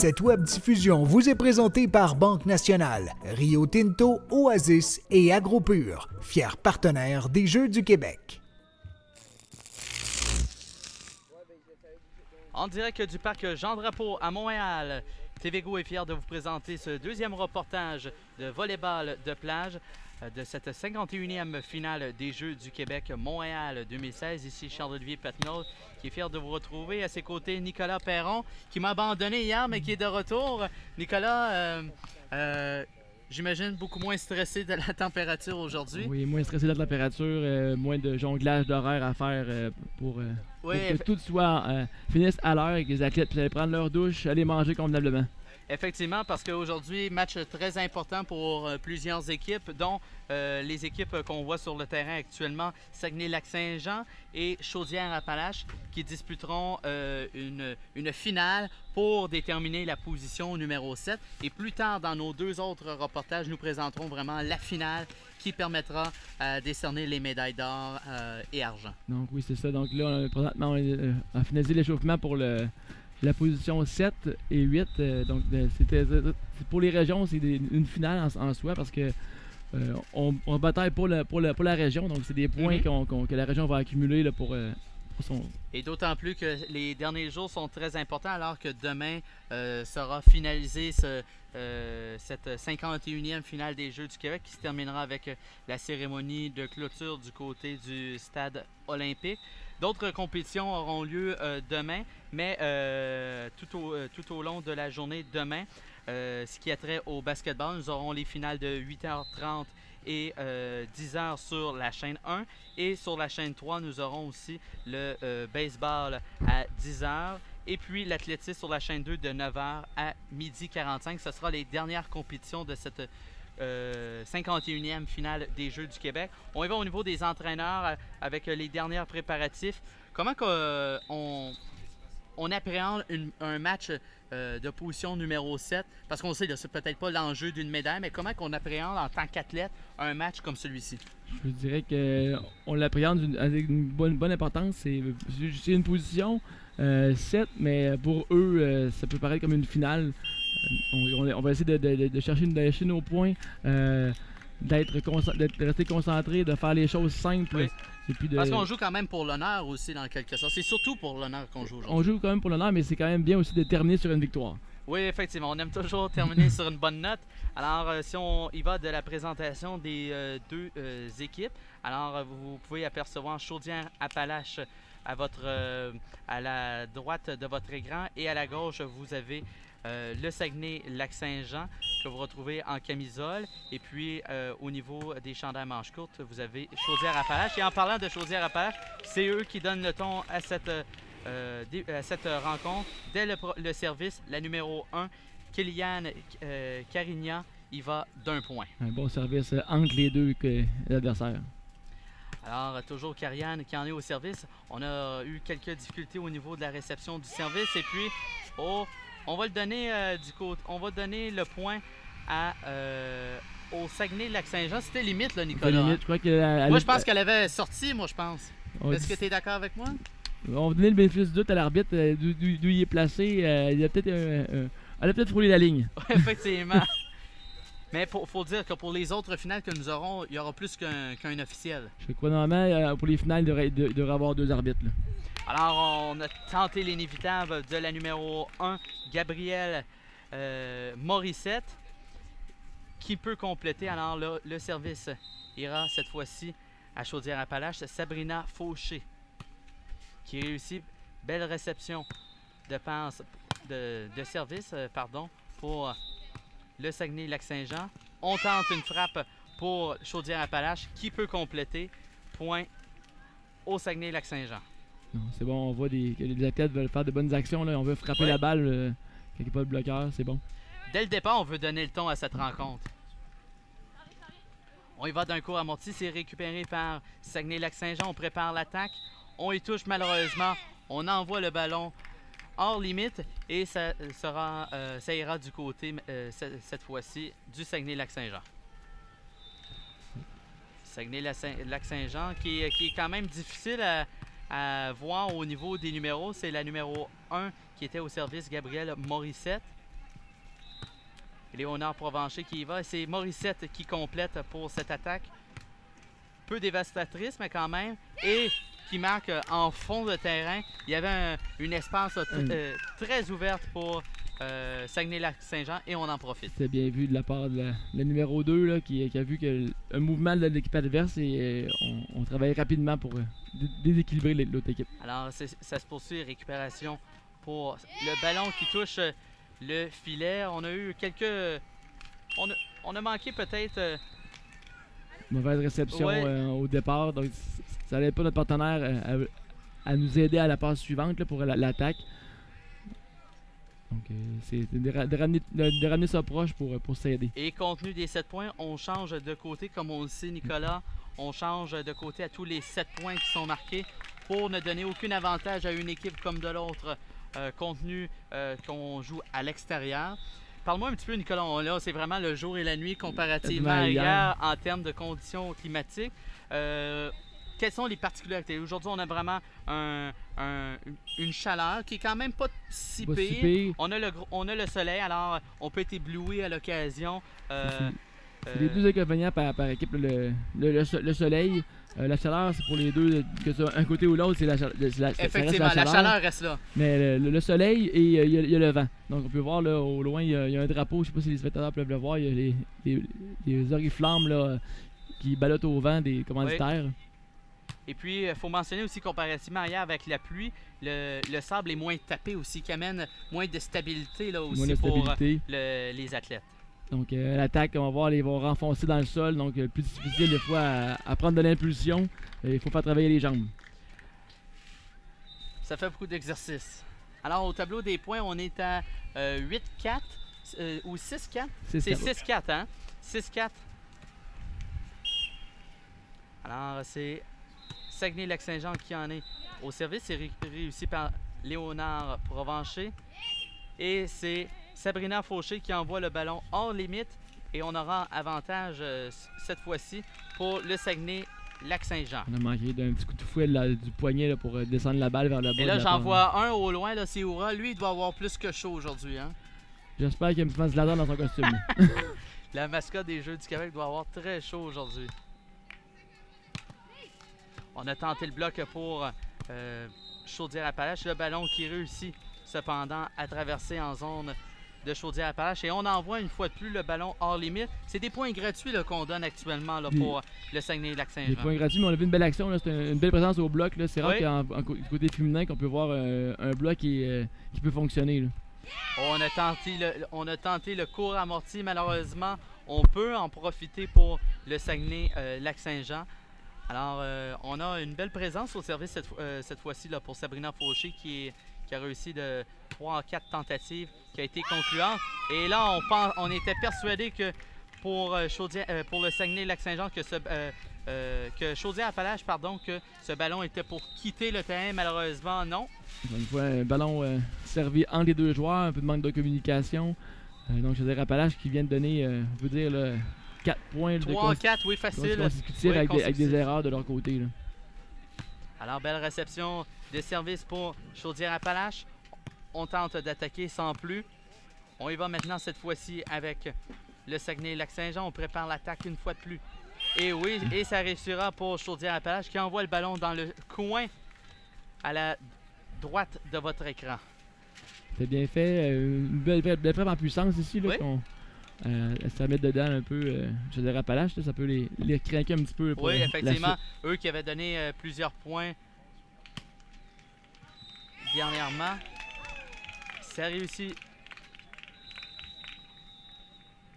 Cette web diffusion vous est présentée par Banque Nationale, Rio Tinto, Oasis et AgroPure, fiers partenaires des Jeux du Québec. En direct du parc Jean-Drapeau à Montréal, TVGO est fier de vous présenter ce deuxième reportage de volleyball de plage de cette 51e finale des Jeux du Québec Montréal 2016. Ici Charles-Olivier Patinol qui est fier de vous retrouver. À ses côtés, Nicolas Perron qui m'a abandonné hier mais qui est de retour. Nicolas, j'imagine beaucoup moins stressé de la température aujourd'hui. Oui, moins stressé de la température, moins de jonglage d'horaire à faire pour que tout finisse à l'heure et que les athlètes puissent aller prendre leur douche, aller manger convenablement. Effectivement, parce qu'aujourd'hui, match très important pour plusieurs équipes, dont les équipes qu'on voit sur le terrain actuellement, Saguenay-Lac-Saint-Jean et Chaudière-Appalaches, qui disputeront une finale pour déterminer la position numéro 7. Et plus tard, dans nos deux autres reportages, nous présenterons vraiment la finale qui permettra de décerner les médailles d'or et argent. Donc oui, c'est ça. Donc là, présentement, on a finalisé l'échauffement pour la position 7 et 8. Donc pour les régions, c'est une finale en soi parce que on bataille pour la région. Donc c'est des points que la région va accumuler là, pour son... Et d'autant plus que les derniers jours sont très importants alors que demain sera finalisée cette 51e finale des Jeux du Québec qui se terminera avec la cérémonie de clôture du côté du stade olympique. D'autres compétitions auront lieu demain, mais tout au long de la journée demain, ce qui a trait au basketball, nous aurons les finales de 8h30 et 10h sur la chaîne 1. Et sur la chaîne 3, nous aurons aussi le baseball à 10h. Et puis l'athlétisme sur la chaîne 2 de 9h à 12h45. Ce sera les dernières compétitions de cette 51e finale des Jeux du Québec. On y va au niveau des entraîneurs avec les derniers préparatifs. Comment on appréhende un match de position numéro 7? Parce qu'on sait que c'est peut-être pas l'enjeu d'une médaille, mais comment on appréhende en tant qu'athlète un match comme celui-ci? Je dirais qu'on l'appréhende avec une bonne importance. C'est une position 7, mais pour eux, ça peut paraître comme une finale. On va essayer de chercher nos points, de rester concentré, de faire les choses simples. Oui. Et puis parce qu'on joue quand même pour l'honneur aussi, dans quelque sorte. C'est surtout pour l'honneur qu'on joue aujourd'hui. On joue quand même pour l'honneur, mais c'est quand même bien aussi de terminer sur une victoire. Oui, effectivement. On aime toujours terminer sur une bonne note. Alors, si on y va de la présentation des deux équipes, alors vous pouvez apercevoir Chaudière-Appalaches à la droite de votre écran et à la gauche, vous avez le Saguenay-Lac-Saint-Jean que vous retrouvez en camisole. Et puis, au niveau des chandails manches courtes, vous avez Chaudière-Appalaches. Et en parlant de Chaudière-Appalaches, c'est eux qui donnent le ton à cette rencontre. Dès le service, la numéro 1, Kylian Carignan, il va d'un point. Un bon service entre les deux adversaires. Alors, toujours Karianne qui en est au service. On a eu quelques difficultés au niveau de la réception du service. Et puis, on va le donner on va donner le point au Saguenay-Lac-Saint-Jean. C'était limite, là, Nicolas. Limite, je crois que moi, je pense qu'elle avait sorti, moi, je pense. Est-ce que tu es d'accord avec moi? On va donner le bénéfice du doute à l'arbitre d'où il est placé. Elle a peut-être frôlé la ligne. Effectivement. Mais il faut dire que pour les autres finales que nous aurons, il y aura plus qu'un officiel. Je crois normalement, pour les finales, il devrait y avoir deux arbitres. Là. Alors, on a tenté l'inévitable de la numéro 1, Gabrielle Morissette, qui peut compléter. Alors, le service ira cette fois-ci à Chaudière-Appalaches. Sabrina Fauché, qui réussit. Belle réception de service pour le Saguenay-Lac-Saint-Jean. On tente une frappe pour Chaudière-Appalaches qui peut compléter. Point au Saguenay-Lac-Saint-Jean. C'est bon, on voit que les athlètes veulent faire de bonnes actions. Là. On veut frapper la balle quand il n'y a pas de bloqueur, c'est bon. Dès le départ, on veut donner le ton à cette rencontre. On y va d'un coup amorti, c'est récupéré par Saguenay-Lac-Saint-Jean. On prépare l'attaque. On y touche malheureusement. On envoie le ballon hors limite et ça ira du côté, cette fois-ci, du Saguenay-Lac-Saint-Jean. Saguenay-Lac-Saint-Jean qui est quand même difficile à voir au niveau des numéros. C'est la numéro 1 qui était au service, Gabrielle Morissette. Léonard Provencher qui y va. C'est Morissette qui complète pour cette attaque. Peu dévastatrice, mais quand même. Et qui marque en fond de terrain. Il y avait une espace très ouverte pour Saguenay-Lac-Saint-Jean et on en profite. C'était bien vu de la part de la numéro 2 là, qui a vu que un mouvement de l'équipe adverse et on travaillait rapidement pour déséquilibrer l'autre équipe. Alors ça se poursuit, récupération pour le ballon qui touche le filet. On a eu quelques... On a manqué peut-être... Mauvaise réception ouais. Au départ, donc ça n'allait pas notre partenaire à nous aider à la passe suivante là, pour l'attaque. Donc c'est de ramener ça proche pour s'aider. Et compte tenu des 7 points, on change de côté, comme on le sait Nicolas, on change de côté à tous les 7 points qui sont marqués pour ne donner aucun avantage à une équipe comme de l'autre, compte tenu qu'on joue à l'extérieur. Parle-moi un petit peu, Nicolas, là c'est vraiment le jour et la nuit comparativement à hier en termes de conditions climatiques. Quelles sont les particularités? Aujourd'hui, on a vraiment une chaleur qui est quand même pas si pire. On a le soleil, alors on peut être ébloui à l'occasion. C'est les deux inconvénients par équipe. Le soleil, la chaleur, c'est pour les deux, que ce soit un côté ou l'autre, c'est effectivement, la chaleur reste là. Mais le soleil et il y a le vent. Donc on peut voir là, au loin, il y a un drapeau, je ne sais pas si les spectateurs peuvent le voir, il y a les oriflammes là, qui ballottent au vent des commanditaires. Oui. Et puis, il faut mentionner aussi comparativement hier avec la pluie, le sable est moins tapé aussi, qui amène moins de stabilité là, aussi pour les athlètes. Donc l'attaque, on va voir, ils vont renfoncer dans le sol, donc plus difficile des fois à prendre de l'impulsion. Il faut faire travailler les jambes. Ça fait beaucoup d'exercices. Alors au tableau des points, on est à 8-4 ou 6-4? C'est 6-4, hein? 6-4. Alors c'est Saguenay-Lac-Saint-Jean qui en est au service. C'est réussi par Léonard Provencher. Et c'est Sabrina Fauché qui envoie le ballon hors limite. Et on aura avantage cette fois-ci pour le Saguenay-Lac-Saint-Jean. On a manqué d'un petit coup de fouet du poignet là, pour descendre la balle vers le bas. Et là, j'en vois un au loin, c'est Oura. Lui, il doit avoir plus que chaud aujourd'hui. Hein? J'espère qu'il y a un petit ventilateur dans son costume. La mascotte des Jeux du Québec doit avoir très chaud aujourd'hui. On a tenté le bloc pour Chaudière-Appalaches. Le ballon qui réussit cependant à traverser en zone de Chaudière-Appalaches. Et on envoie une fois de plus le ballon hors limite. C'est des points gratuits qu'on donne actuellement là, pour le Saguenay-Lac-Saint-Jean. Des points gratuits, mais on a vu une belle action. C'est une belle présence au bloc. C'est rare du côté féminin qu'on peut voir un bloc qui peut fonctionner. Là. On a tenté le court amorti. Malheureusement, on peut en profiter pour le Saguenay-Lac-Saint-Jean. Alors, on a une belle présence au service cette fois-ci pour Sabrina Fauché qui a réussi de 3 à 4 tentatives, qui a été concluante. Et là, on était persuadé que pour le Saguenay-Lac-Saint-Jean, que Chaudière-Appalaches, que ce ballon était pour quitter le terrain. Malheureusement, non. Une fois, un ballon servi entre les deux joueurs, un peu de manque de communication. Donc, Chaudière-Appalaches qui vient de donner, on peut dire, 4 points. 3-4, oui, facile. Oui, avec des erreurs de leur côté. Là. Alors, belle réception de service pour Chaudière-Appalaches. On tente d'attaquer sans plus. On y va maintenant cette fois-ci avec le Saguenay-Lac-Saint-Jean. On prépare l'attaque une fois de plus. Et oui, et ça réussira pour Chaudière-Appalaches qui envoie le ballon dans le coin à la droite de votre écran. C'est bien fait. Une belle frappe en puissance ici. Là, oui. Ça met dedans un peu Chaudière-Appalaches, ça peut les craquer un petit peu. Pour oui, effectivement. Eux qui avaient donné plusieurs points dernièrement. Ça réussit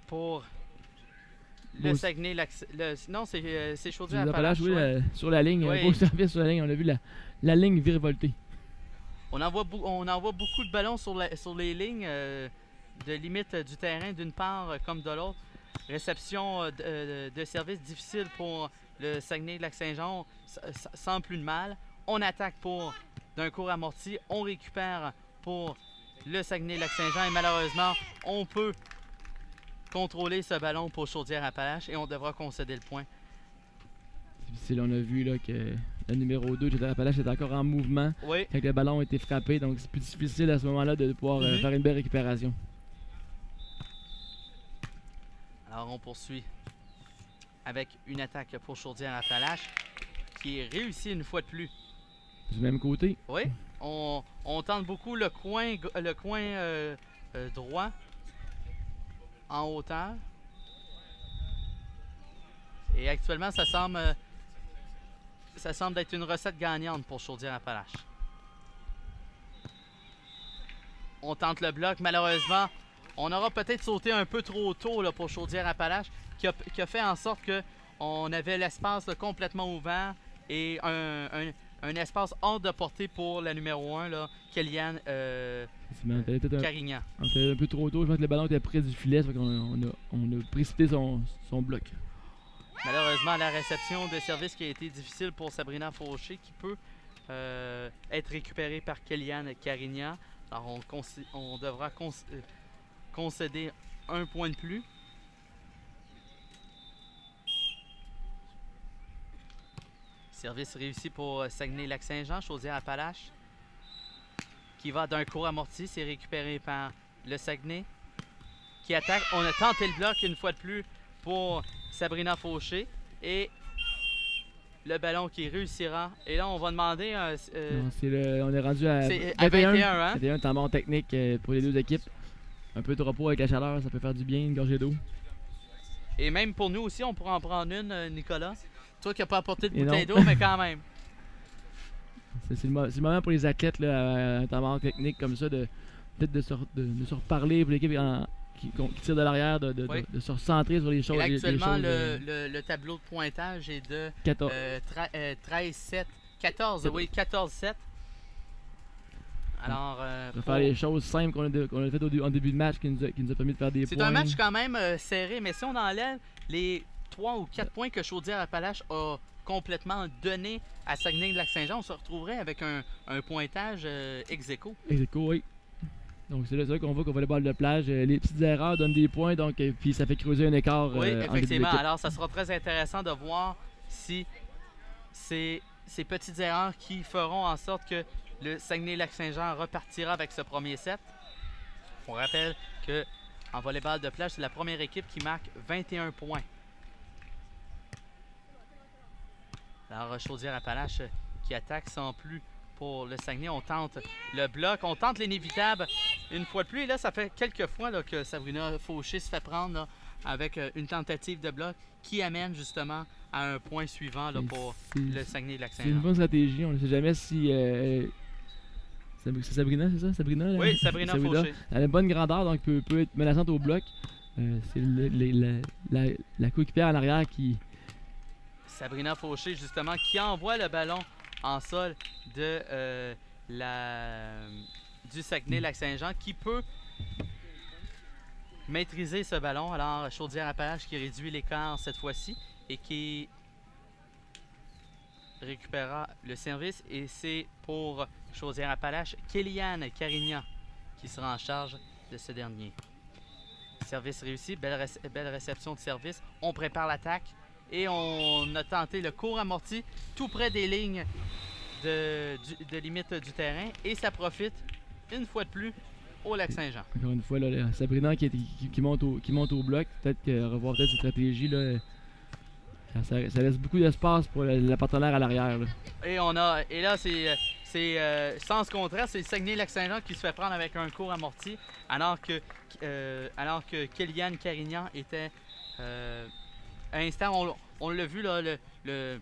pour le Saguenay. Non, c'est Chaudière-Appalaches. Oui, sur la ligne. Oui. Beau service sur la ligne. On a vu la ligne virevolter. On envoie beaucoup de ballons sur les lignes. De limite du terrain d'une part comme de l'autre. Réception de service difficile pour le Saguenay-Lac-Saint-Jean sans plus de mal. On attaque d'un court amorti. On récupère pour le Saguenay-Lac-Saint-Jean et malheureusement, on peut contrôler ce ballon pour Chaudière-Appalaches et on devra concéder le point. C'est difficile. On a vu là, que le numéro 2, Chaudière-Appalaches, est encore en mouvement oui. quand le ballon a été frappé. Donc c'est plus difficile à ce moment-là de pouvoir faire une belle récupération. Alors on poursuit avec une attaque pour Chaudière-Appalaches qui est réussie une fois de plus. Du même côté. Oui, on tente beaucoup le coin droit en hauteur. Et actuellement, ça semble être une recette gagnante pour Chaudière-Appalaches. On tente le bloc. Malheureusement, on aura peut-être sauté un peu trop tôt là, pour Chaudière-Appalaches, qui a fait en sorte qu'on avait l'espace complètement ouvert et un espace hors de portée pour la numéro 1, là, Kellyanne Carignan. On était un peu trop tôt. Je pense que le ballon était près du filet, ça fait qu'on a précipité son bloc. Malheureusement, la réception de service qui a été difficile pour Sabrina Fauché, qui peut être récupérée par Kellyanne Carignan. Alors, on devra concéder un point de plus. Service réussi pour Saguenay-Lac-Saint-Jean, Chaudière-Appalaches, qui va d'un court amorti. C'est récupéré par le Saguenay, qui attaque. On a tenté le bloc une fois de plus pour Sabrina Fauché. Et le ballon qui réussira. Et là, on va demander... non, on est rendu à 21, hein? 21 temps mort technique pour les deux équipes. Un peu de repos avec la chaleur, ça peut faire du bien, une gorgée d'eau. Et même pour nous aussi, on pourrait en prendre une, Nicolas. Toi qui n'as pas apporté de bouteille d'eau, mais quand même. C'est le moment pour les athlètes, là, à un temps mort technique comme ça, peut-être de se reparler pour l'équipe qui tire de l'arrière, oui. de se recentrer sur les choses. Et actuellement, le tableau de pointage est de 13-7. 14, oui, 14-7. Alors, on va faire les choses simples qu'on a faites en début de match qui nous a permis de faire des points. C'est un match quand même serré, mais si on enlève les 3 ou 4 points que Chaudière-Appalaches a complètement donné à Saguenay-Lac-Saint-Jean, on se retrouverait avec un pointage ex-aequo. Ex-aequo, oui. Donc c'est là qu'on voit qu'on va les balles de plage. Les petites erreurs donnent des points, donc puis ça fait creuser un écart. Oui, effectivement. Alors ça sera très intéressant de voir si ces petites erreurs qui feront en sorte que le Saguenay-Lac-Saint-Jean repartira avec ce premier set. On rappelle qu'en volleyball de plage, c'est la première équipe qui marque 21 points. Alors Chaudière-Appalaches qui attaque sans plus pour le Saguenay. On tente le bloc, on tente l'inévitable une fois de plus. Et là, ça fait quelques fois là, que Sabrina Fauché se fait prendre là, avec une tentative de bloc qui amène justement à un point suivant là, pour le Saguenay-Lac-Saint-Jean. C'est une bonne stratégie. On ne sait jamais si... c'est Sabrina, c'est ça? Sabrina, là? Oui, Sabrina Fauché. Elle a une bonne grandeur, donc peut être menaçante au bloc. C'est la coéquipière en arrière qui... Sabrina Fauché, justement, qui envoie le ballon en sol de du Saguenay-Lac-Saint-Jean, qui peut maîtriser ce ballon. Alors, Chaudière-Appalaches qui réduit l'écart cette fois-ci et qui récupérera le service. Et c'est pour Chaudière-Appalaches, Kellyanne Carignan qui sera en charge de ce dernier. Service réussi, belle réception de service. On prépare l'attaque. Et on a tenté le court amorti tout près des lignes de limite du terrain. Et ça profite, une fois de plus, au Lac-Saint-Jean. Encore une fois, là, Sabrina qui monte au bloc. Peut-être revoir cette stratégie. Là, ça laisse beaucoup d'espace pour la partenaire à l'arrière. Et là, c'est sens contraire, c'est le Saguenay-Lac-Saint-Jean qui se fait prendre avec un court amorti, alors que Kellyanne Carignan était... à l'instant, on l'a vu, là, le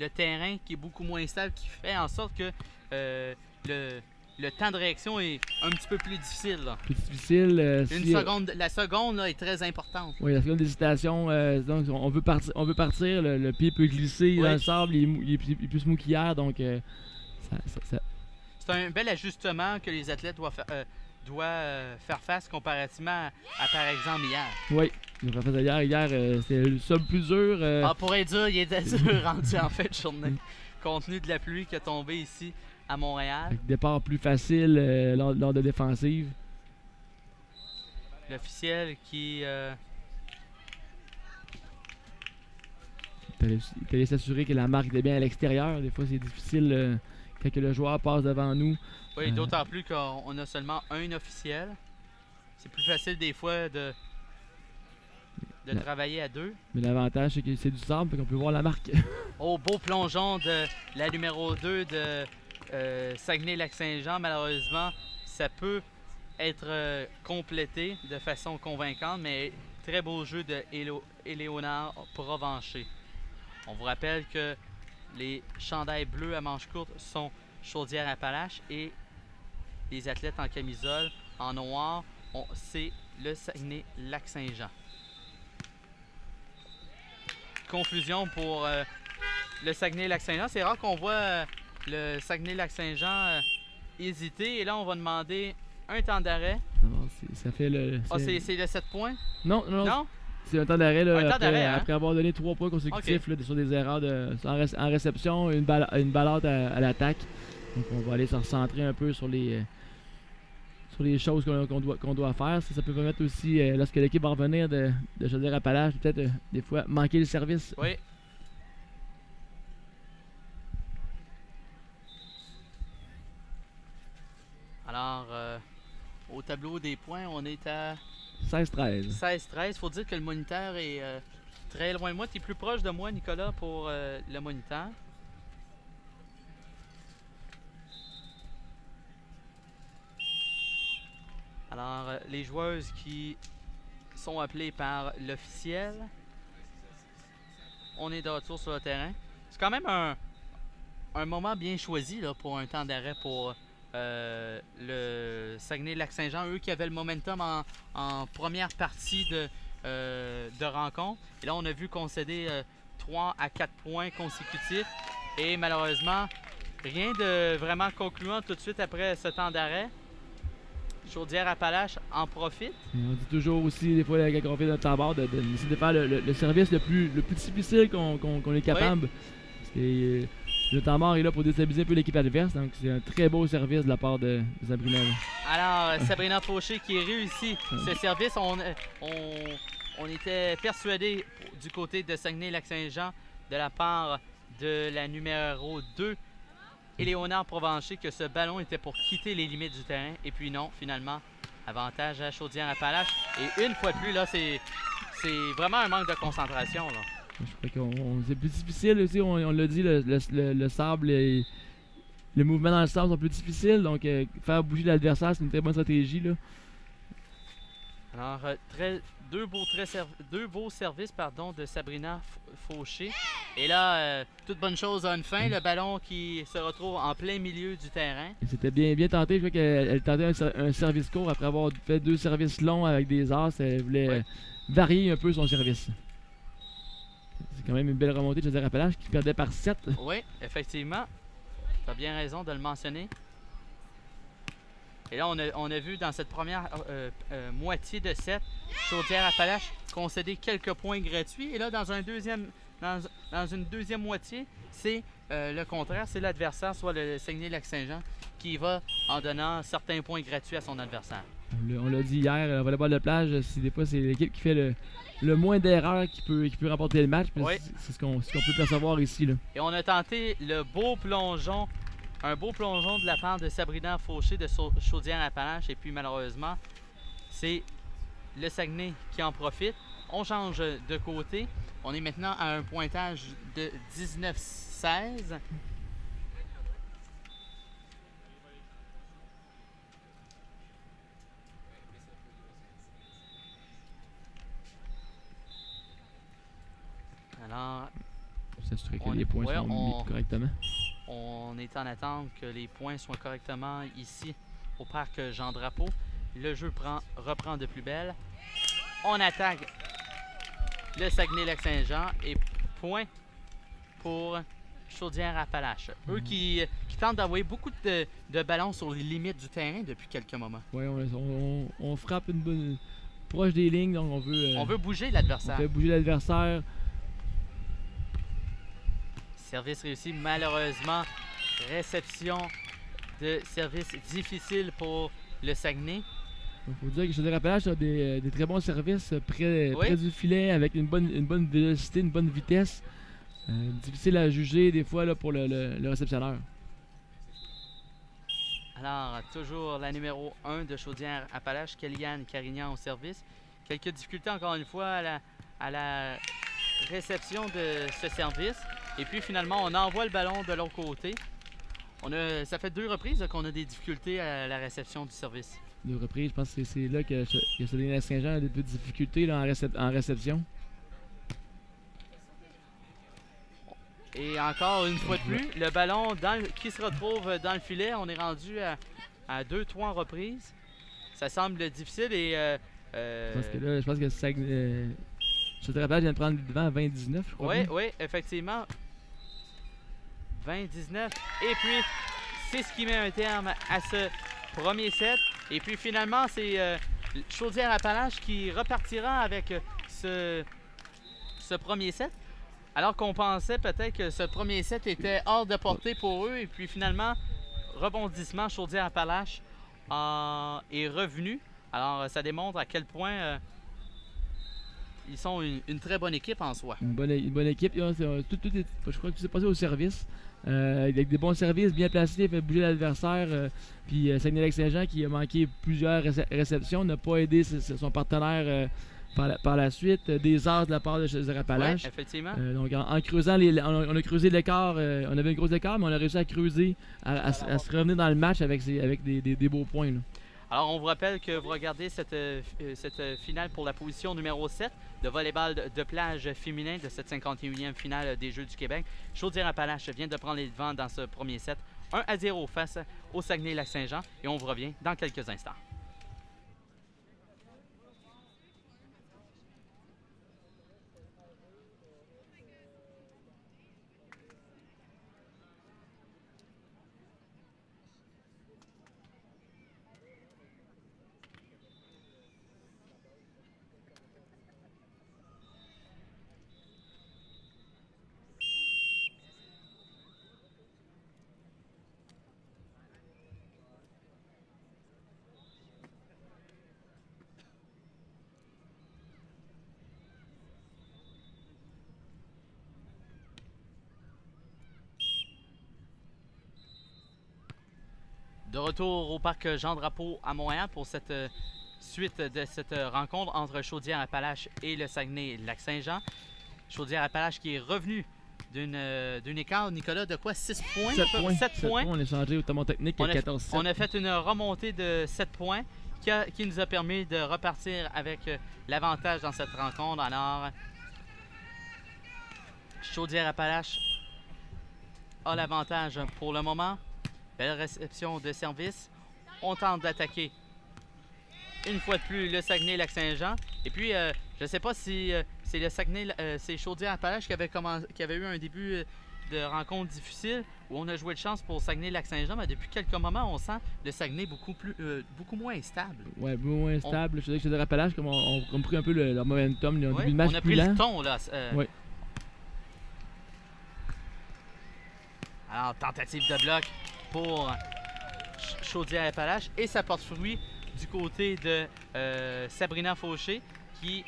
terrain qui est beaucoup moins stable, qui fait en sorte que le temps de réaction est un petit peu plus difficile. Là. Plus difficile. La seconde là, est très importante. Oui, la seconde d'hésitation. Donc on veut partir, le pied peut glisser dans le sable, il est plus mou qu'hier, donc c'est un bel ajustement que les athlètes doivent faire face comparativement à par exemple hier. Oui, hier c'était le sol plus dur. Pour être dur, il était dur rendu en fin de journée, compte tenu de la pluie qui a tombé ici à Montréal. Avec départ plus facile lors de défensive. L'officiel qui... Il fallait s'assurer que la marque était bien à l'extérieur. Des fois, c'est difficile quand le joueur passe devant nous. Oui, d'autant plus qu'on a seulement un officiel. C'est plus facile des fois de de travailler à deux. Mais l'avantage, c'est que c'est du sable, fait qu'on peut voir la marque. Au beau plongeon de la numéro 2 de Saguenay-Lac-Saint-Jean, malheureusement, ça peut être complété de façon convaincante, mais très beau jeu de Éléonard Provencher. On vous rappelle que les chandails bleus à manches courtes sont Chaudière-Appalaches et les athlètes en camisole en noir, c'est le Saguenay-Lac-Saint-Jean. Confusion pour le Saguenay-Lac-Saint-Jean. C'est rare qu'on voit le Saguenay-Lac-Saint-Jean hésiter. Et là, on va demander un temps d'arrêt. Ça fait le... Ah, c'est le 7 points? Non? C'est un temps d'arrêt après avoir donné 3 points consécutifs là, sur des erreurs en réception, une balade à l'attaque. Donc on va aller se recentrer un peu sur les choses qu'on doit faire. Ça peut permettre aussi, lorsque l'équipe va revenir de Chaudière-Appalaches, peut-être des fois manquer le service. Oui. Alors, au tableau des points, on est à 16-13. 16-13. Il faut dire que le moniteur est très loin de moi. Tu es plus proche de moi, Nicolas, pour le moniteur. Alors, les joueuses qui sont appelées par l'officiel. On est de retour sur le terrain. C'est quand même un moment bien choisi là, pour un temps d'arrêt pour le Saguenay-Lac-Saint-Jean. Eux qui avaient le momentum en première partie de rencontre. Et là, on a vu concéder 3 à 4 points consécutifs. Et malheureusement, rien de vraiment concluant tout de suite après ce temps d'arrêt. Chaudière-Appalaches en profite. Et on dit toujours aussi, des fois, quand on fait notre tabard, d'essayer de faire le service le plus difficile qu'on est capable. Oui. Parce que le temps mort est là pour déstabiliser un peu l'équipe adverse. Donc, c'est un très beau service de la part de Sabrina. Alors, Sabrina Fauché qui réussit ce service. On était persuadé du côté de Saguenay-Lac-Saint-Jean de la part de la numéro 2, Éléonard Provencher, que ce ballon était pour quitter les limites du terrain. Et puis non, finalement, avantage à Chaudière-Appalaches. Et une fois de plus, là, c'est vraiment un manque de concentration. Là. Je crois que c'est plus difficile aussi, on l'a dit, le sable, les mouvements dans le sable sont plus difficiles. Donc, faire bouger l'adversaire, c'est une très bonne stratégie. Là. Alors, deux beaux services de Sabrina Fauché. Et là, toute bonne chose a une fin. Le ballon qui se retrouve en plein milieu du terrain. C'était bien tenté. Je vois qu'elle tentait un service court après avoir fait 2 services longs avec des as. Elle voulait varier un peu son service. C'est quand même une belle remontée de Chaudière-Appalaches qui perdait par 7. Oui, effectivement. Tu as bien raison de le mentionner. Et là, on a vu dans cette première moitié de set, Chaudière-Appalaches concéder quelques points gratuits. Et là, dans une deuxième moitié, c'est le contraire. C'est l'adversaire, soit le Saguenay-Lac-Saint-Jean, qui va en donnant certains points gratuits à son adversaire. On l'a dit hier, le volleyball de plage, des fois, c'est l'équipe qui fait le moins d'erreurs qui peut remporter le match. Oui. C'est ce qu'on peut percevoir ici. Là. Et on a tenté le beau plongeon. Un beau plongeon de la part de Sabrina Fauché de Chaudière-Appalaches. Et puis malheureusement, c'est le Saguenay qui en profite. On change de côté. On est maintenant à un pointage de 19-16. Alors, s'assurer que les points sont mis correctement. On est en attente que les points soient correctement ici au parc Jean-Drapeau. Le jeu reprend de plus belle. On attaque le Saguenay-Lac-Saint-Jean et point pour Chaudière-Appalaches. Eux qui tentent d'envoyer beaucoup de ballons sur les limites du terrain depuis quelques moments. Oui, on frappe proche des lignes, donc on veut bouger l'adversaire. On fait bouger l'adversaire. Service réussi, malheureusement. Réception de service difficile pour le Saguenay. Il faut dire que Chaudière-Appalaches a des très bons services près du filet avec une bonne vélocité, une bonne vitesse. Difficile à juger des fois là, pour le réceptionneur. Alors, toujours la numéro 1 de Chaudière-Appalaches, Kellyanne Carignan au service. Quelques difficultés encore une fois à la réception de ce service. Et puis finalement, on envoie le ballon de l'autre côté. Ça fait 2 reprises qu'on a des difficultés à la réception du service. 2 reprises, je pense que c'est là que Saguenay-Lac-Saint-Jean a des peu de difficultés là, en réception. Et encore une fois de plus, le ballon qui se retrouve dans le filet, on est rendu à 2-3 reprises. Ça semble difficile et... je pense que Saguenay... Je te rappelle, je viens de prendre devant à 20-19, je crois. Oui, effectivement. 20-19. Et puis, c'est ce qui met un terme à ce premier set. Et puis finalement, c'est Chaudière-Appalaches qui repartira avec ce premier set. Alors qu'on pensait peut-être que ce premier set était hors de portée pour eux. Et puis finalement, rebondissement, Chaudière-Appalaches est revenu. Alors ça démontre à quel point ils sont une très bonne équipe en soi. Une bonne équipe. Je crois que tout s'est passé au service. Avec des bons services, bien placés, fait bouger l'adversaire. Puis Saguenay-Lac-Saint-Jean qui a manqué plusieurs réceptions, n'a pas aidé son partenaire par la suite. Des arts de la part de Chaudière-Appalaches. Oui, effectivement. Donc en creusant, on a creusé l'écart. On avait un gros écart, mais on a réussi à creuser, à se revenir dans le match avec des beaux points. Là. Alors, on vous rappelle que vous regardez cette finale pour la position numéro 7 de volleyball de plage féminin de cette 51e finale des Jeux du Québec. Chaudière-Appalaches vient de prendre les devants dans ce premier set. 1-0 face au Saguenay-Lac-Saint-Jean. Et on vous revient dans quelques instants. De retour au parc Jean-Drapeau à Montréal pour cette suite de cette rencontre entre Chaudière-Appalaches et le Saguenay-Lac-Saint-Jean. Chaudière-Appalaches qui est revenu d'une écart, Nicolas, de quoi? 6 points? 7 points. On est changé au tamon technique à 14-7. On a fait une remontée de 7 points qui nous a permis de repartir avec l'avantage dans cette rencontre. Alors, Chaudière-Appalaches a l'avantage pour le moment. Belle réception de service. On tente d'attaquer une fois de plus le Saguenay-Lac-Saint-Jean. Et puis, je ne sais pas si c'est le Saguenay, c'est Chaudière-Appalaches qui avait eu un début de rencontre difficile où on a joué de chance pour Saguenay-Lac-Saint-Jean, mais depuis quelques moments, on sent le Saguenay beaucoup moins stable. Oui, beaucoup moins stable. Je sais que Chaudière-Appalaches, comme on pris un peu leur momentum, le début de match. On a pris le ton, là. Oui. Alors, tentative de bloc pour Chaudière-Appalaches et ça porte fruit du côté de Sabrina Fauché qui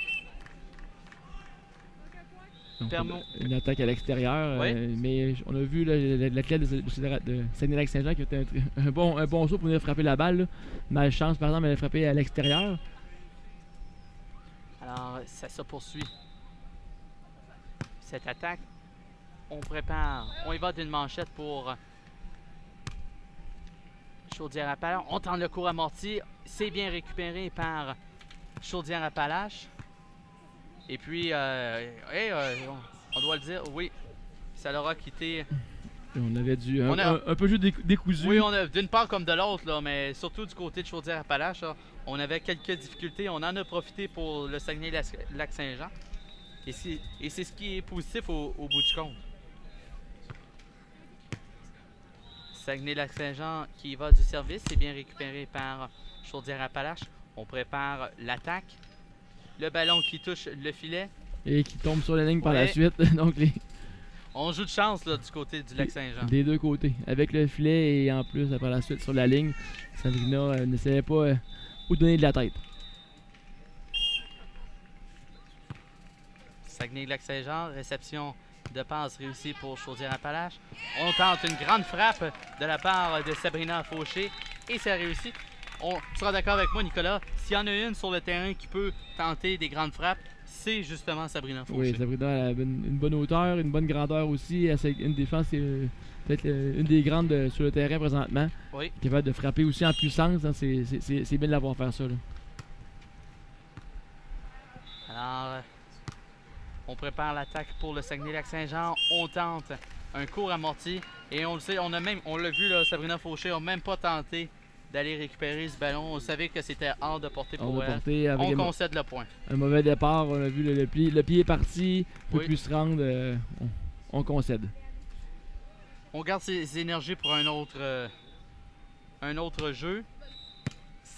permet une attaque à l'extérieur. Oui. Mais on a vu l'athlète de Saguenay-Lac-Saint-Jean qui a fait un bon saut pour venir frapper la balle. Là. Malchance, par exemple, elle a frappé à l'extérieur. Alors, ça se poursuit. Cette attaque, on y va d'une manchette pour Chaudière-Appalaches. On tente le court amorti. C'est bien récupéré par Chaudière-Appalaches. Et puis, on doit le dire, oui, ça l'aura quitté. On avait dû un peu juste décousu. Oui, d'une part comme de l'autre, là, mais surtout du côté de Chaudière-Appalaches, on avait quelques difficultés. On en a profité pour le Saguenay-Lac-Saint-Jean. Et c'est ce qui est positif au bout du compte. Saguenay-Lac-Saint-Jean qui va du service, c'est bien récupéré par Chaudière-Appalaches. On prépare l'attaque. Le ballon qui touche le filet. Et qui tombe sur la ligne par la suite. Donc on joue de chance là, du côté du Lac-Saint-Jean. Des deux côtés. Avec le filet et en plus, par la suite, sur la ligne, Sabrina ne savait pas où donner de la tête. Saguenay-Lac-Saint-Jean, réception de passe réussie pour Chaudière-Appalaches. On tente une grande frappe de la part de Sabrina Fauché et ça réussit. Tu seras d'accord avec moi, Nicolas, s'il y en a une sur le terrain qui peut tenter des grandes frappes, c'est justement Sabrina Fauché. Oui, Sabrina a une bonne hauteur, une bonne grandeur aussi. Une défense, c'est peut-être une des grandes sur le terrain présentement. Oui. Capable de frapper aussi en puissance. Hein, c'est bien de l'avoir faire ça. Là. Alors, on prépare l'attaque pour le Saguenay-Lac-Saint-Jean. On tente un court amorti. Et on le sait, on l'a vu, là, Sabrina Fauché n'a même pas tenté d'aller récupérer ce ballon. On savait que c'était hors de portée pour elle. On concède le point. Un mauvais départ. On a vu le pied est parti. Il ne peut plus se rendre. On concède. On garde ses énergies pour un autre jeu.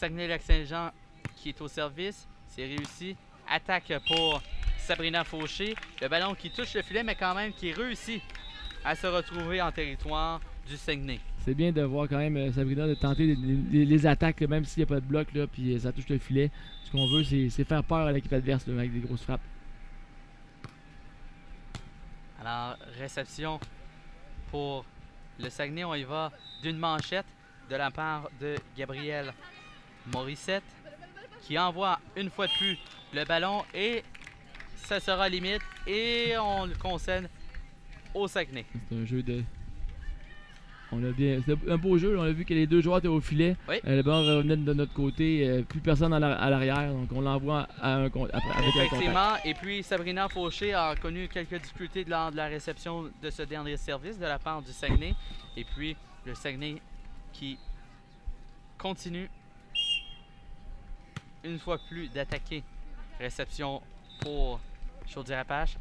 Saguenay-Lac-Saint-Jean qui est au service. C'est réussi. Attaque pour Sabrina Fauché. Le ballon qui touche le filet, mais quand même qui réussit à se retrouver en territoire du Saguenay. C'est bien de voir quand même Sabrina de tenter les attaques, là, même s'il n'y a pas de bloc, là, puis ça touche le filet. Ce qu'on veut, c'est faire peur à l'équipe adverse là, avec des grosses frappes. Alors, réception pour le Saguenay. On y va d'une manchette de la part de Gabriel Morissette qui envoie une fois de plus le ballon et ça sera limite et on le concède au Saguenay. C'est un jeu de... C'est un beau jeu, on a vu que les deux joueurs étaient au filet. Oui. Le ballon revenait de notre côté, plus personne à l'arrière, donc on l'envoie avec un contact. Effectivement, et puis Sabrina Fauché a connu quelques difficultés lors de la réception de ce dernier service de la part du Saguenay. Et puis le Saguenay qui continue une fois plus d'attaquer. Réception pour Chaudière-Appalaches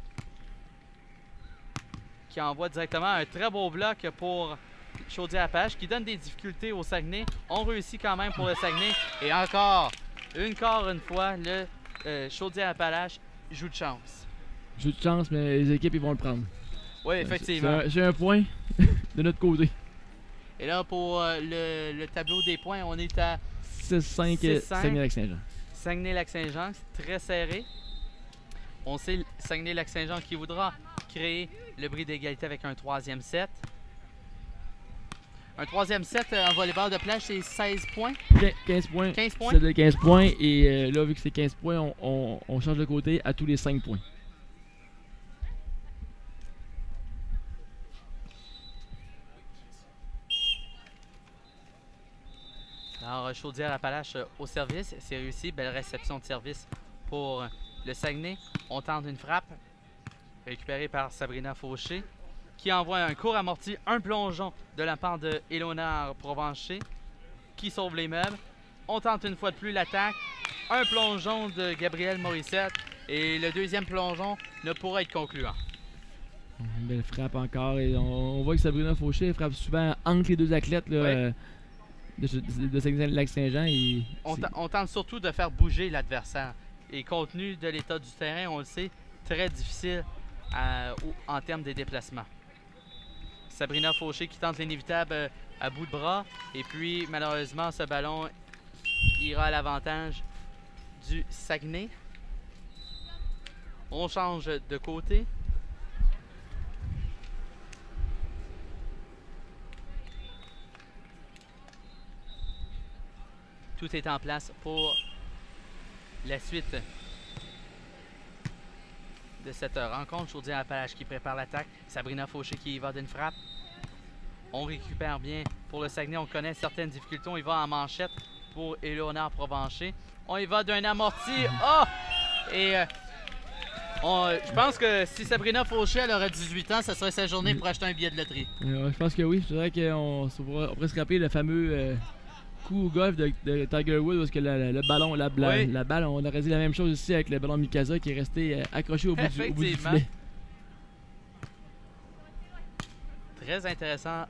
qui envoie directement un très beau bloc pour Chaudière-Appalaches qui donne des difficultés au Saguenay. On réussit quand même pour le Saguenay. Et encore une fois, le Chaudière-Appalaches joue de chance. Joue de chance, mais les équipes ils vont le prendre. Oui, effectivement. J'ai un point de notre côté. Et là, pour le tableau des points, on est à 6-5 Saguenay-Lac-Saint-Jean. Saguenay-Lac-Saint-Jean, c'est très serré. On sait Saguenay-Lac-Saint-Jean qui voudra créer le bris d'égalité avec un troisième set. Un troisième set en volleyball de plage, c'est 16 points. 15 points. 15 points. C'est de 15 points. Et là, vu que c'est 15 points, on change de côté à tous les 5 points. Alors, Chaudière-Appalaches au service. C'est réussi. Belle réception de service pour le Saguenay. On tente une frappe récupérée par Sabrina Fauché qui envoie un court amorti, un plongeon de la part de Éléonore Provencher qui sauve les meubles. On tente une fois de plus l'attaque. Un plongeon de Gabriel Morissette et le deuxième plongeon ne pourra être concluant. Une belle frappe encore et on voit que Sabrina Fauché frappe souvent entre les deux athlètes là, de Saguenay-Lac-Saint-Jean. On tente surtout de faire bouger l'adversaire. Et compte tenu de l'état du terrain, on le sait, très difficile en termes des déplacements. Sabrina Fauché qui tente l'inévitable à bout de bras. Et puis, malheureusement, ce ballon ira à l'avantage du Saguenay. On change de côté. Tout est en place pour la suite de cette rencontre. Chaudière-Appalaches qui prépare l'attaque. Sabrina Fauché qui y va d'une frappe. On récupère bien pour le Saguenay. On connaît certaines difficultés. On y va en manchette pour Éléonore Provencher. On y va d'un amorti. Oh! Et je pense que si Sabrina Fauché elle aurait 18 ans, ça serait sa journée pour acheter un billet de loterie. Je pense que oui. C'est vrai qu'on pourrait se rappeler le fameux coup au golf de Tiger Woods parce que le ballon, la balle, on aurait dit la même chose ici avec le ballon Mikasa qui est resté accroché au bout du filet. Très intéressant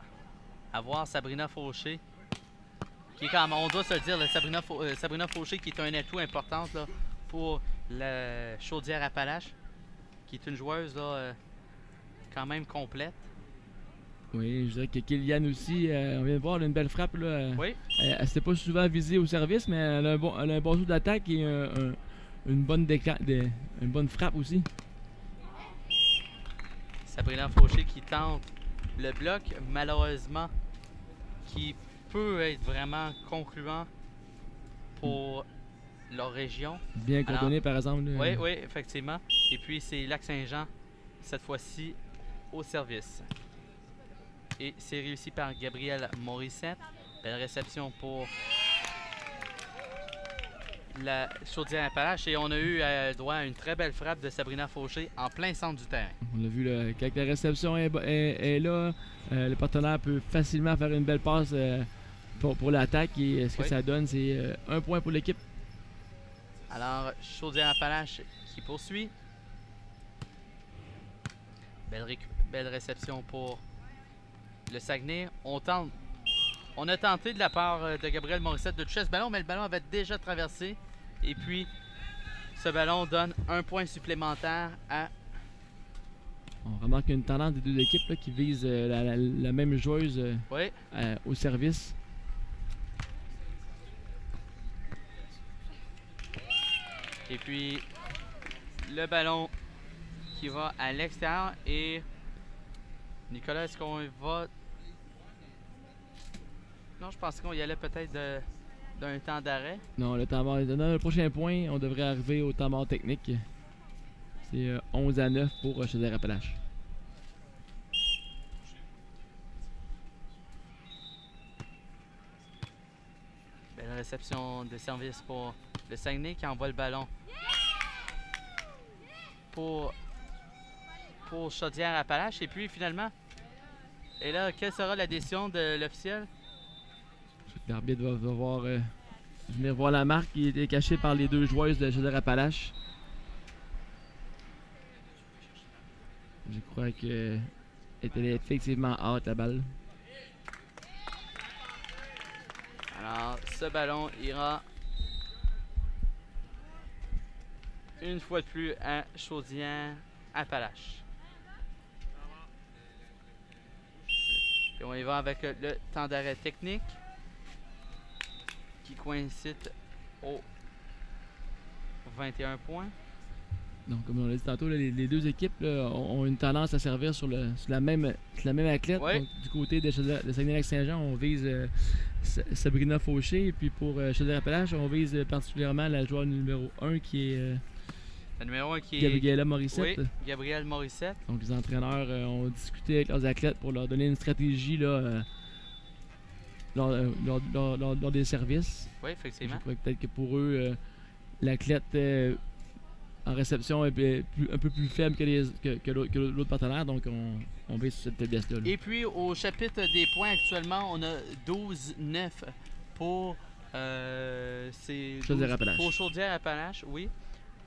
à voir Sabrina Fauché, qui est quand même, on doit se le dire, Sabrina Fauché qui est un atout important là, pour la Chaudière-Appalaches, qui est une joueuse là, quand même complète. Oui, je dirais que Kylian aussi, on vient de voir, elle a une belle frappe. Là. Oui. Elle ne s'était pas souvent visée au service, mais elle a un bon jeu d'attaque et une bonne frappe aussi. Sabrina Fauché qui tente le bloc, malheureusement, qui peut être vraiment concluant pour leur région. Bien coordonné, par exemple. Oui, oui, effectivement. Et puis, c'est Lac-Saint-Jean, cette fois-ci, au service. Et c'est réussi par Gabriel Morissette. Belle réception pour la Chaudière-Appalaches. Et on a eu droit à une très belle frappe de Sabrina Fauché en plein centre du terrain. On l'a vu, là, quand la réception est là, le partenaire peut facilement faire une belle passe pour l'attaque. Et ce que ça donne, c'est un point pour l'équipe. Alors, Chaudière-Appalaches qui poursuit. Belle réception pour le Saguenay. On a tenté de la part de Gabriel Morissette de toucher ce ballon, mais le ballon avait déjà traversé. Et puis, ce ballon donne un point supplémentaire à... On remarque une tendance des deux équipes là, qui visent la même joueuse au service. Et puis, le ballon qui va à l'extérieur. Et Nicolas, est-ce qu'on va... Non, je pensais qu'on y allait peut-être d'un temps d'arrêt. Non, le temps mort. Dans le prochain point, on devrait arriver au temps mort technique. C'est 11-9 pour Chaudière-Appalaches. Belle réception de service pour le Saguenay qui envoie le ballon pour Chaudière-Appalaches. Et puis finalement, et là, quelle sera la décision de l'officiel? L'arbitre va devoir venir voir la marque qui était cachée par les deux joueuses de Chaudière-Appalaches. Je crois qu'elle était effectivement haute la balle. Alors, ce ballon ira une fois de plus à Chaudière-Appalaches. Et on y va avec le temps d'arrêt technique qui coïncide au 21 points. Donc, comme on l'a dit tantôt, là, les deux équipes là, ont une tendance à servir sur la même athlète. Oui. Donc, du côté de Saguenay-Lac-Saint-Jean, on vise Sabrina Fauché. Et puis pour Chaudière-Appalaches, on vise particulièrement la joueur numéro 1 qui est la numéro 1 qui est Gabrielle Morissette. Oui, Gabrielle Morissette. Donc les entraîneurs ont discuté avec leurs athlètes pour leur donner une stratégie là, lors des services. Oui, effectivement. Je crois que peut-être que pour eux, l'athlète en réception est un peu plus faible que l'autre partenaire, donc on vise sur cette faiblesse-là. Et puis au chapitre des points, actuellement, on a 12-9 pour Chaudière-Appalaches. Pour Chaudière-Appalaches, oui.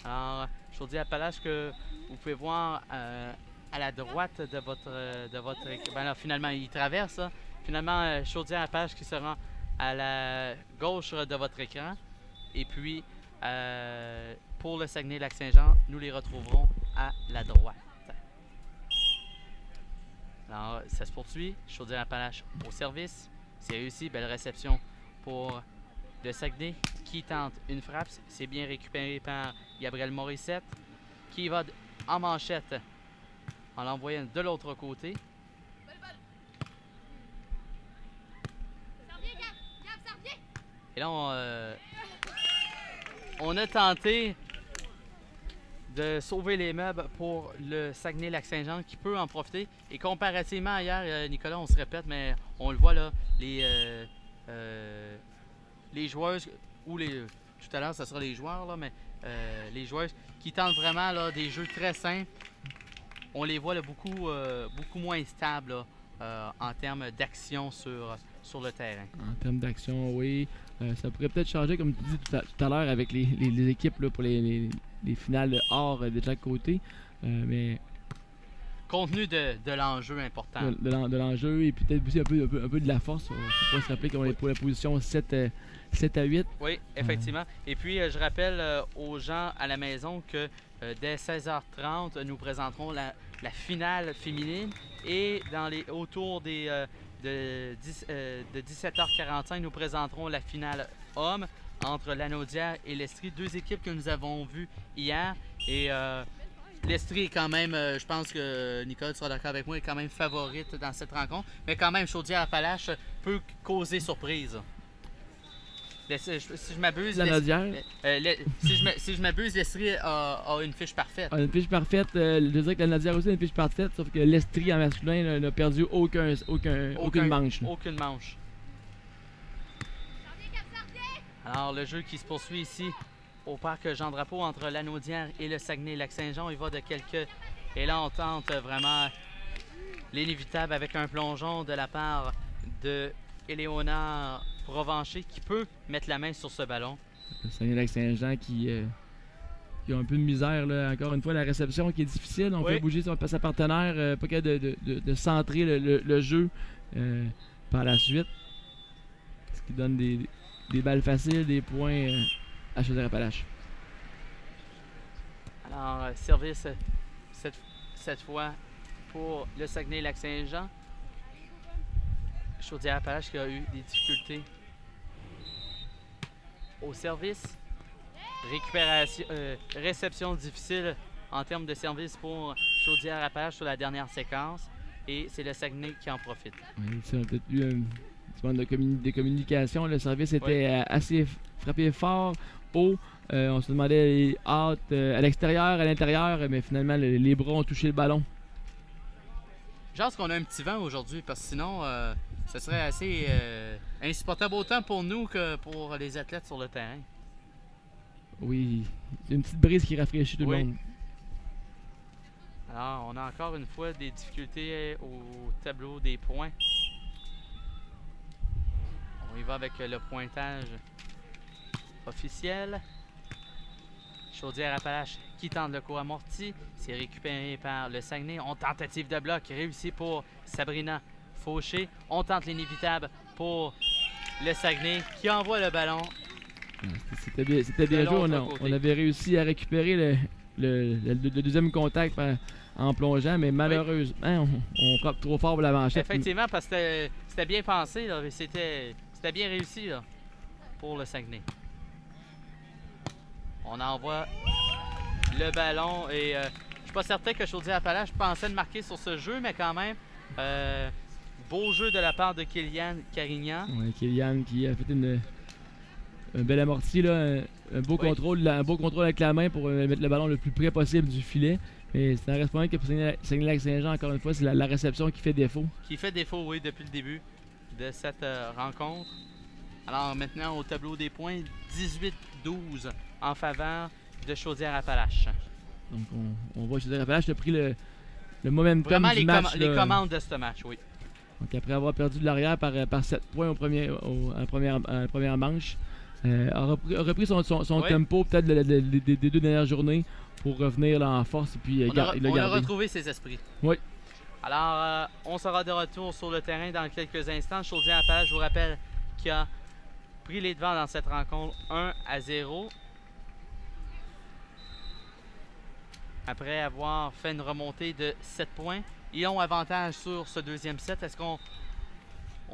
Alors, Chaudière-Appalaches que vous pouvez voir à la droite de votre équipe. Ben là, finalement, il traverse. Hein. Finalement, Chaudière-Appalaches qui se rend à la gauche de votre écran. Et puis, pour le Saguenay-Lac-Saint-Jean, nous les retrouverons à la droite. Alors, ça se poursuit. Chaudière-Appalaches au service. C'est réussi. Belle réception pour le Saguenay qui tente une frappe. C'est bien récupéré par Gabriel Morissette qui va en manchette en l'envoyant de l'autre côté. Et là, on a tenté de sauver les meubles pour le Saguenay-Lac-Saint-Jean qui peut en profiter. Et comparativement à hier, Nicolas, on se répète, mais on le voit là, les joueuses, ou tout à l'heure, ce sera les joueurs, là, mais les joueuses qui tentent vraiment là, des jeux très simples, on les voit là, beaucoup moins stables là, en termes d'action sur le terrain. En termes d'action, oui. Ça pourrait peut-être changer, comme tu dis tout à l'heure, avec les équipes là, pour les finales hors de chaque côté. Mais compte tenu de l'enjeu important. De l'enjeu et puis peut-être aussi un peu de la force. Il faut se rappeler qu'on est pour la position 7 à 8. Oui, effectivement. Et puis, je rappelle aux gens à la maison que dès 16h30, nous présenterons la finale féminine. Et autour de 17h45, nous présenterons la finale homme entre Lanaudière et l'Estrie. Deux équipes que nous avons vues hier. Et l'Estrie est quand même, je pense que Nicole sera d'accord avec moi, est quand même favorite dans cette rencontre. Mais quand même, Chaudière-Appalaches peut causer surprise. Si je m'abuse, La Nodière. si je m'abuse, l'Estrie a une fiche parfaite. Une fiche parfaite. Je dirais que la Nodière aussi a une fiche parfaite, sauf que l'Estrie en masculin n'a perdu aucune manche. Là. Aucune manche. Alors, le jeu qui se poursuit ici au parc Jean-Drapeau entre la Naudière et le Saguenay-Lac-Saint-Jean. Il va de quelques... Et là, on tente vraiment l'inévitable avec un plongeon de la part de Éléonard Provencher qui peut mettre la main sur ce ballon. Le Saguenay-Lac-Saint-Jean qui a un peu de misère. Là. Encore une fois, la réception qui est difficile. On fait bouger sa partenaire, pas capable de centrer le jeu par la suite. Ce qui donne des balles faciles, des points à Chaudière-Appalaches. Alors, service cette fois pour le Saguenay-Lac-Saint-Jean. Chaudière-Appalaches qui a eu des difficultés au service. Réception difficile en termes de service pour Chaudière-Appalaches sur la dernière séquence. Et c'est le Saguenay qui en profite. Oui, ça, on a peut-être eu un petit manque de communication. Le service était assez frappé fort, haut. On se demandait les hâtes à l'extérieur, à l'intérieur, mais finalement, les bras ont touché le ballon. Je pense qu'on a un petit vent aujourd'hui, parce que sinon, ce serait assez insupportable autant pour nous que pour les athlètes sur le terrain. Oui, une petite brise qui rafraîchit tout le monde. Alors, on a encore une fois des difficultés au tableau des points. On y va avec le pointage officiel. Chaudière-Appalaches qui tente le coup amorti. C'est récupéré par le Saguenay. On tentative de bloc réussi pour Sabrina Fauché. On tente l'inévitable pour le Saguenay qui envoie le ballon. C'était bien joué. On avait réussi à récupérer le deuxième contact en plongeant, mais malheureusement, on frappe trop fort pour la manchette. Effectivement, parce que c'était bien pensé. C'était bien réussi là, pour le Saguenay. On envoie le ballon et je suis pas certain que Chaudière-Appalaches pensait de marquer sur ce jeu, mais quand même, beau jeu de la part de Kylian Carignan. Oui, Kylian qui a fait un bel amorti, là, un beau contrôle avec la main pour mettre le ballon le plus près possible du filet. Mais c'est un responsable que pour Saguenay-Lac-Saint-Jean, encore une fois, c'est la réception qui fait défaut. Qui fait défaut, oui, depuis le début de cette rencontre. Alors maintenant, au tableau des points, 18-12 en faveur de Chaudière-Appalaches. Donc on voit Chaudière-Appalaches a pris le momentum du match. Les commandes de ce match, oui. Donc après avoir perdu de l'arrière par 7 points à la première manche, a repris son tempo peut-être des 2 dernières journées pour revenir là, en force et puis on a retrouvé ses esprits. Oui. Alors, on sera de retour sur le terrain dans quelques instants. Chaudière-Appalaches, je vous rappelle, qui a pris les devants dans cette rencontre 1-0. Après avoir fait une remontée de 7 points, ils ont avantage sur ce deuxième set. Est-ce qu'on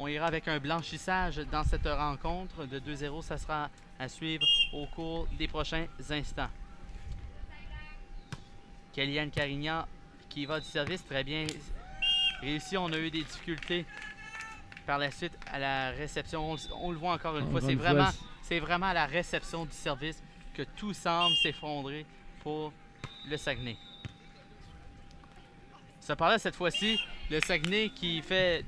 ira avec un blanchissage dans cette rencontre de 2-0? Ça sera à suivre au cours des prochains instants. Kylian Carignan qui va du service, très bien réussi. On a eu des difficultés par la suite à la réception. On le voit encore une fois. C'est vraiment à la réception du service que tout semble s'effondrer pour le Saguenay. Cependant, cette fois-ci, le Saguenay qui fait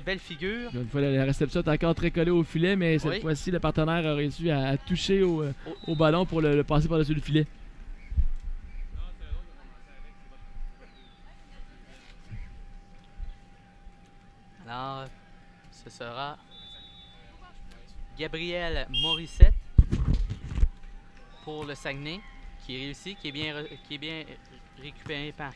belle figure. Une fois, la réception est encore très collée au filet, mais cette fois-ci, le partenaire a réussi à toucher au ballon pour le passer par-dessus le filet. Alors, ce sera Gabriel Morissette pour le Saguenay qui réussit, qui est bien récupéré par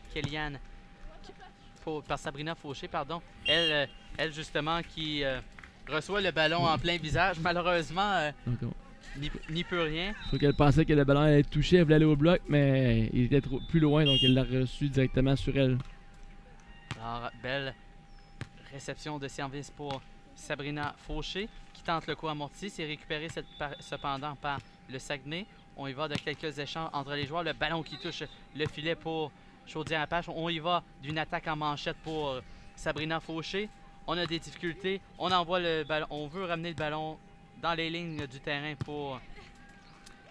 par Sabrina Fauché, pardon. Elle justement qui reçoit le ballon en plein visage. Malheureusement, n'y peut rien. Je crois qu'elle pensait que le ballon allait être touché, elle voulait aller au bloc, mais il était plus loin, donc elle l'a reçu directement sur elle. Alors, belle réception de service pour Sabrina Fauché qui tente le coup amorti. C'est récupéré cependant par le Saguenay. On y va de quelques échanges entre les joueurs. Le ballon qui touche le filet pour Chaudière-Appalaches. On y va d'une attaque en manchette pour Sabrina Fauché. On a des difficultés. On envoie le ballon. On veut ramener le ballon dans les lignes du terrain pour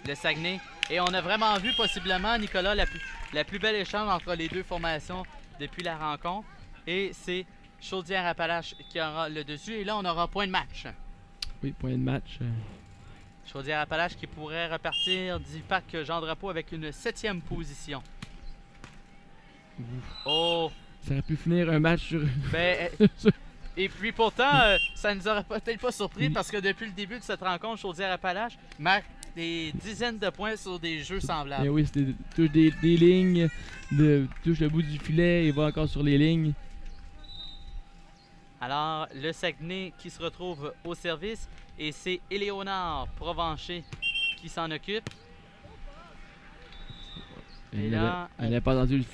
le Saguenay. Et on a vraiment vu possiblement, Nicolas, la plus belle échange entre les deux formations depuis la rencontre. Et c'est Chaudière-Appalaches qui aura le dessus. Et là, on aura point de match. Oui, point de match. Chaudière-Appalaches qui pourrait repartir du parc Jean-Drapeau avec une 7e position. Ouf. Oh! Ça aurait pu finir un match sur... Ben, et puis pourtant, ça ne nous aurait peut-être pas surpris parce que depuis le début de cette rencontre, Chaudière-Appalaches marque des dizaines de points sur des jeux semblables. Mais oui, c'était touche des lignes, touche le bout du filet et va encore sur les lignes. Alors, le Saguenay qui se retrouve au service et c'est Éléonard Provencher qui s'en occupe. Et là, on n'a pas attendu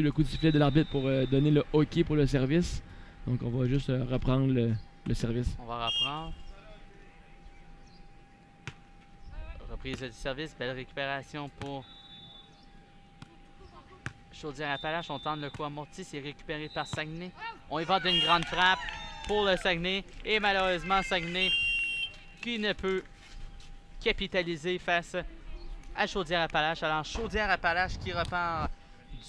le coup de sifflet de l'arbitre pour donner le hockey pour le service. Donc on va juste reprendre le service. On va reprendre. Reprise du service, belle récupération pour Chaudière-Appalaches. On tente le coup amorti, c'est récupéré par Saguenay. On y va d'une grande frappe pour le Saguenay. Et malheureusement, Saguenay qui ne peut capitaliser face à Chaudière-Appalaches. Alors, Chaudière-Appalaches qui repart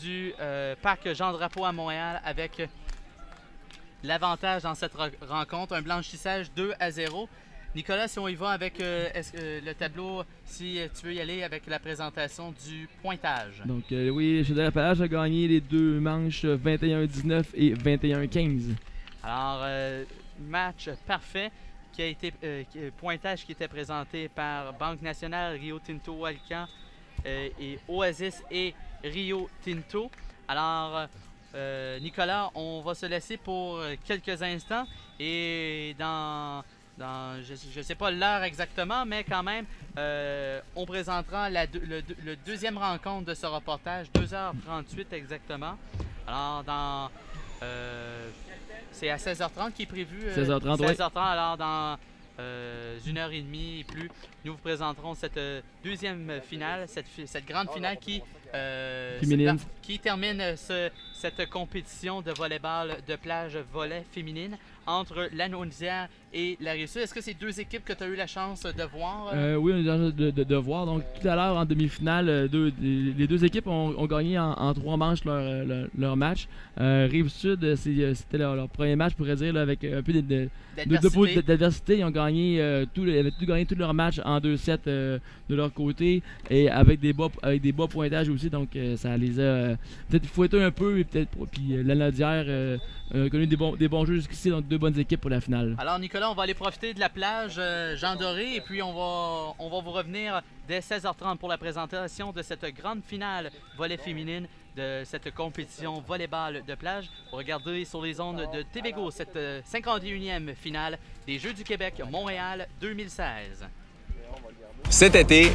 du parc Jean-Drapeau à Montréal avec l'avantage dans cette rencontre. Un blanchissage 2-0. Nicolas, si on y va avec le tableau, si tu veux y aller avec la présentation du pointage. Donc oui, Chaudière-Appalaches a gagné les deux manches 21-19 et 21-15. Alors, match parfait. Qui a été pointage qui était présenté par Banque Nationale, Rio Tinto, Alcan et Oasis et Rio Tinto. Alors, Nicolas, on va se laisser pour quelques instants et je ne sais pas l'heure exactement, mais quand même, on présentera le deuxième rencontre de ce reportage, 2h38 exactement. Alors, c'est à 16h30 qui est prévu. 16h30, 16h30, oui. Alors dans 1h30 et plus, nous vous présenterons cette deuxième finale, cette grande finale qui termine cette compétition de volleyball de plage volley féminine entre la Naudière et la Rive-Sud. Est-ce que c'est deux équipes que tu as eu la chance de voir? Oui, on a eu la chance de voir. Donc, tout à l'heure, en demi-finale, les deux équipes ont gagné en 3 manches leur match. Rive-Sud, c'était leur premier match, je pourrais dire, là, avec un peu d'adversité. Ils ont gagné tout gagné tous leurs matchs en 2-7 de leur côté et avec des bas pointages aussi. Donc, ça les a peut-être fouettés un peu. Puis la Naudière a connu des bons jeux jusqu'ici, donc 2 bonnes équipes pour la finale. Alors Nicolas, on va aller profiter de la plage Jean Doré et puis on va vous revenir dès 16h30 pour la présentation de cette grande finale volley féminine de cette compétition volleyball de plage. Pour regarder sur les ondes de TVGO cette 51e finale des Jeux du Québec Montréal 2016. Cet été,